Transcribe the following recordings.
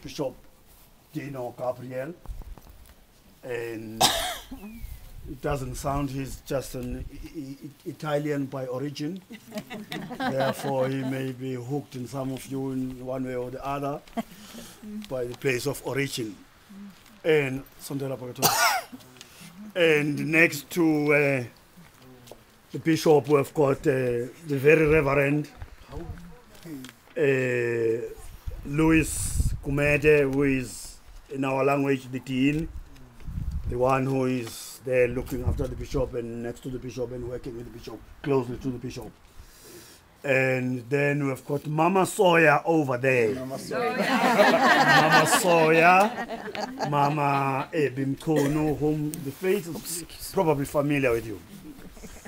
Bishop Dino Gabriel, and it doesn't sound he's just an Italian by origin. Therefore, he may be hooked in some of you in one way or the other by the place of origin. And and next to the bishop, we've got the very Reverend Louis Kumede, who is in our language the dean, the one who is there looking after the bishop and next to the bishop and working with the bishop, closely to the bishop. And then we've got Mama Soy over there. Mama Soy. Mama Soy, Mama Ebimkono, whom the face is probably familiar with you.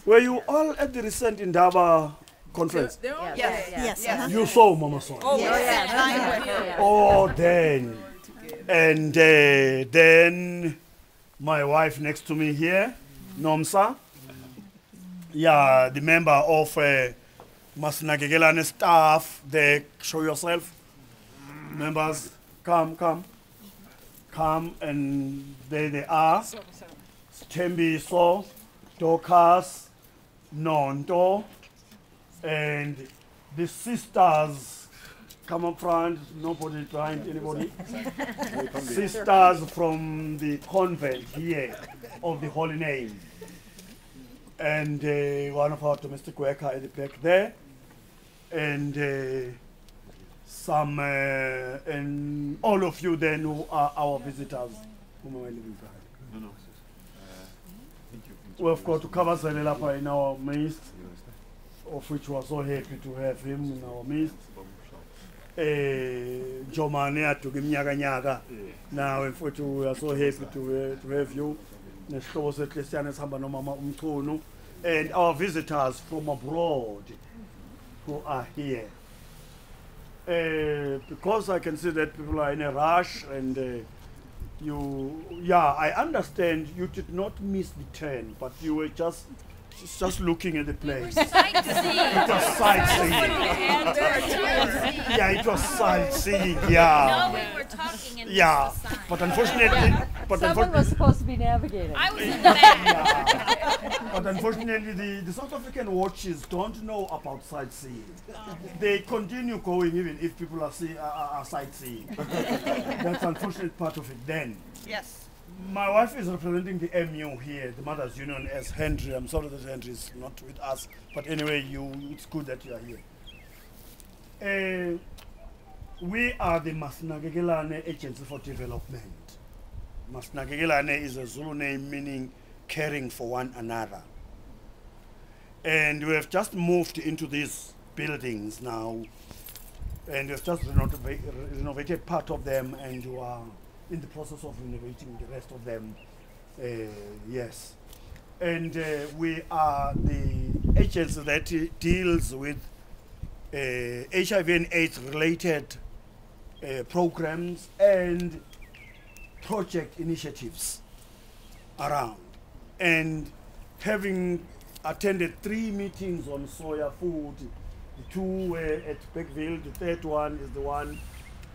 Were you all at the recent Indaba conference? Yes. You saw Mama Soy. Oh, yes. Oh, then. And then my wife next to me here, Nomsa. Yeah, the member of Masnagegelane staff. There, show yourself. Members, come. And there they are. Tembi So, Dorcas, Nondo, and the sisters come up front, nobody behind anybody. Sisters from the convent here of the Holy Name. And one of our domestic workers at the back there. And some, and all of you then who are our visitors. Whom am I leaving behind? We've got to cover Zanelapa in our midst, of which we are so happy to have him in our midst. Jomane to give nyaga. Now, if we are so happy to have you, and our visitors from abroad who are here. Because I can see that people are in a rush and I understand you did not miss the turn, but you were just looking at the place. It was sightseeing. Yeah, it was sightseeing. Yeah. No, we were talking and yeah, but unfortunately, someone was supposed to be navigating. I was in the back. Yeah. But unfortunately, the South African watches don't know about sightseeing. They continue going even if people are sightseeing. That's the unfortunate part of it then. Yes. My wife is representing the MU here, the Mothers Union, as Henry. I'm sorry that Henry is not with us, but anyway, it's good that you are here. We are the Masnagegelane Agency for Development. Masnagegelane is a Zulu name meaning caring for one another. And we have just moved into these buildings now, and we've just renovated part of them, and you are in the process of renovating the rest of them. Yes. And we are the agency that deals with HIV and AIDS related programs and project initiatives around. And having attended 3 meetings on soya food, the 2 were at Beckville, the 3rd one is the one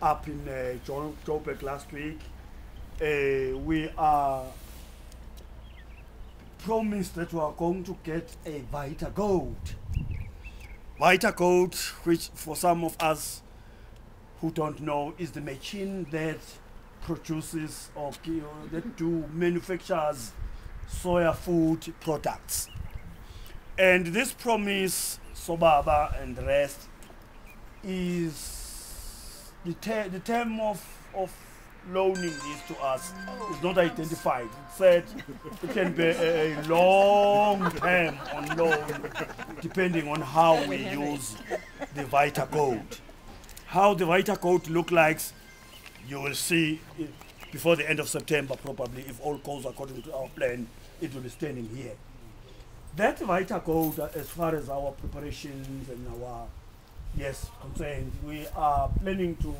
up in Joburg last week. We are promised that we are going to get a Vita Goat. Vita Goat, which for some of us who don't know, is the machine that produces or that manufactures soya food products. And this promise, Sobaba and the rest, is the term of loaning this to us is not identified. It said it can be a long term on loan depending on how we use the Vita Code. How the Vita Code look like, you will see before the end of September probably. If all goes according to our plan, it will be standing here. That Vita Code, as far as our preparations and our concerned, we are planning to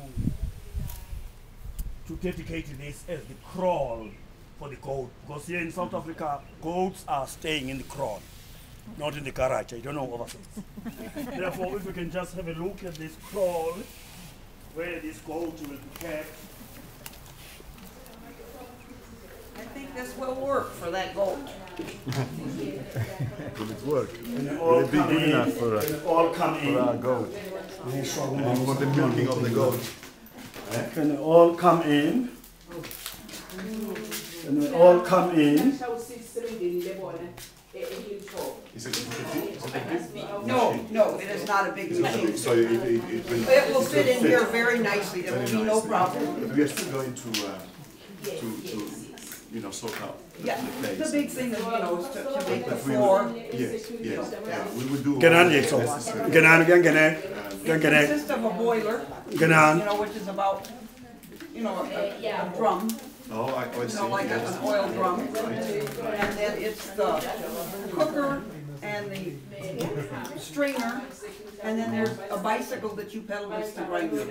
dedicate this as the crawl for the goat, because here in South Africa, goats are staying in the crawl, not in the garage. I don't know overseas. Therefore, if we can just have a look at this crawl, where this goat will be kept, Will it work? All Will it be come good in. enough for All come in. our goat? And for the milking of the goat? Can they all come in? Can they all come in? Is it a No, it is not a big machine. So it will. It will fit in here very nicely, there will be no problem. But we are still going to sort out Yeah, the place. the big thing is, is to make the But we floor. will, yes, yeah, we will do. Get on, all Jigsaw. necessary. Get on again, get on. It Get on. consists of a boiler, Get on. which is about, a drum, Oh, I see. like Yes. an oil drum. And then it's the cooker and the strainer, and then there's a bicycle that you pedal with the grinder.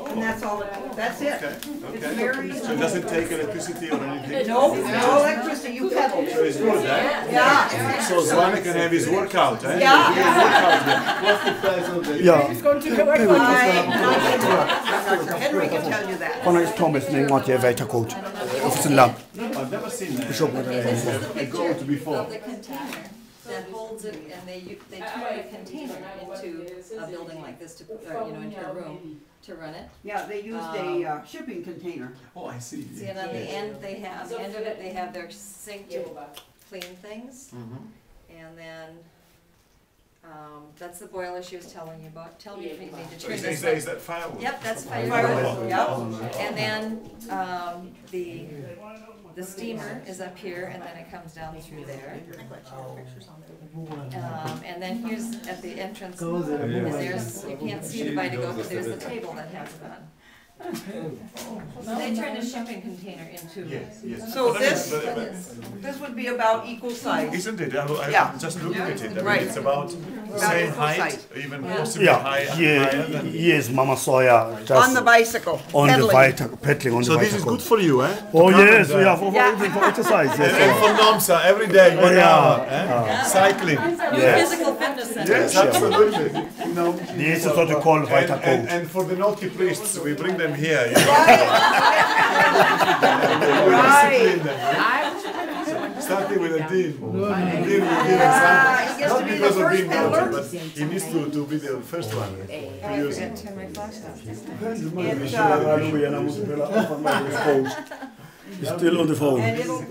And that's all, that's it. Okay, It's okay. very, So does it take electricity or anything? no electricity, you pedal. So it's good, eh? Yeah, So Zwane can have his workout, eh? yeah. Ja, Henry can tell you that. vanuit Thomas neem wat je weet coach. Of het een lamp. I've never seen Is ook met a goat before. Of the container that holds it, and they turn the container into a building like this, into a room to run it. Yeah, they used a shipping container. Oh, I see. See, and on the end, end of it, they have their sink to clean things. And then, that's the boiler she was telling you about. Tell me if you need to So turn is this. that firewood? Yep, that's Firewood, firewood. yeah. And then, the steamer is up here, and then it comes down through there. And then here's at the entrance, and there's, you can't see the Vitago, but there's the table that has it on. So they turned a shipping container into. Yes. So But this would be about equal size. isn't it? Yeah. I'm just looking at it. I mean, Right. it's about same equal height, size. even possibly Ja, higher than. hier is Mama Soy just On the bicycle, on the pedaling. Vita, pedaling on the So this Vita is good coach. for you, eh? Oh To come yes, and, yeah, for exercise. And Yes. for Namsa, every day, 1 Yeah. hour, eh? Cycling. Physical fitness center. Yes, absolutely. You know. This is what we call Vita coach. And for the naughty priests, we bring them here. You know? Right. Starting with a dean. Dean will give he gets not to be the because of first being naughty, peddler. but he needs to be the first one to use it. Turn my flash off. Hallelujah, nou moet ik willen af van mijn coach. Still on the phone. And it'll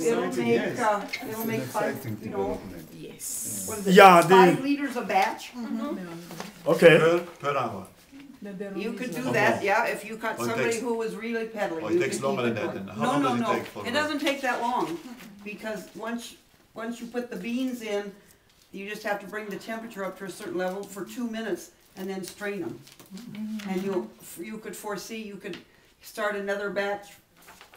make five, what is it? Ja, 5 liters a batch. Okay. Per hour. You could do that, yeah, if you got Oh, it somebody takes- who was really pedaling. Oh, it you takes could longer keep than it that, then. going. How long No, does it no, take for no, it the- doesn't take that long, because once you put the beans in, you just have to bring the temperature up to a certain level for 2 minutes, and then strain them. And you could foresee, you could start another batch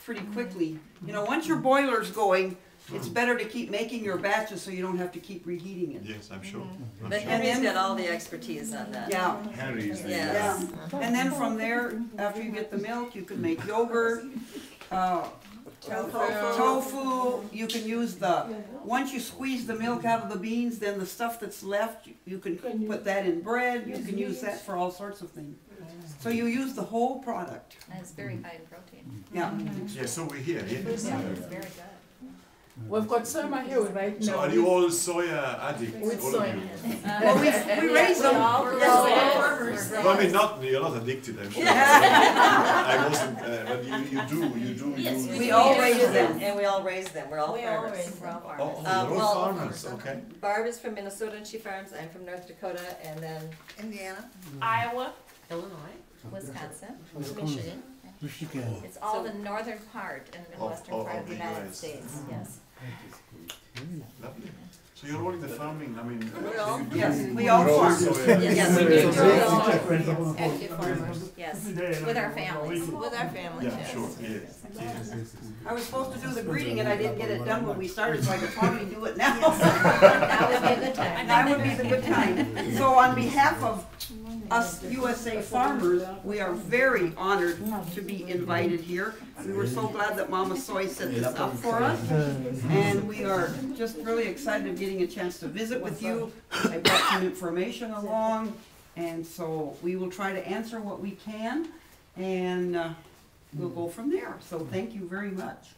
pretty quickly. Once your boiler's going, it's better to keep making your batches so you don't have to keep reheating it. Yes, I'm sure. I'm But sure. Henry's got all the expertise on that. Yeah. Henry is the Yes. Yeah, and then from there, after you get the milk, you can make yogurt, tofu, you can use once you squeeze the milk out of the beans, then the stuff that's left, you can put that in bread, you can use that for all sorts of things. So you use the whole product, And it's very high in protein. yeah. Yeah, so we're here. Yeah. It's very good. We've got some here right now. So are you all soya addicts? With All of soya. you? Well, we raise them. Well, I mean, you're not addicted, I'm sure. I wasn't, but you do. We all raise them. And we all raise them, we're all farmers. Oh, you're all Well, farmers, okay. Barb is from Minnesota and she farms, I'm from North Dakota, and then Indiana. Iowa, Illinois. Wisconsin, Michigan. it's all the northern part and the western of part of the the United US. States, yes. Lovely. So you're all in the farming, I mean. We're all- you do- Yes, we all grow farm. soya. Yes, we do. Active farmers, yes, with our families. With our family. Yeah, sure, yes. I was supposed to do the greeting and I didn't get it done when we started, so I could probably do it now. That would be a good time. That would be the good time. So on behalf of us USA farmers, we are very honored to be invited here. We were so glad that Mama Soy set this up for us. And we are just really excited of getting a chance to visit with you. I brought some information along, and so we will try to answer what we can, and we'll go from there. So thank you very much.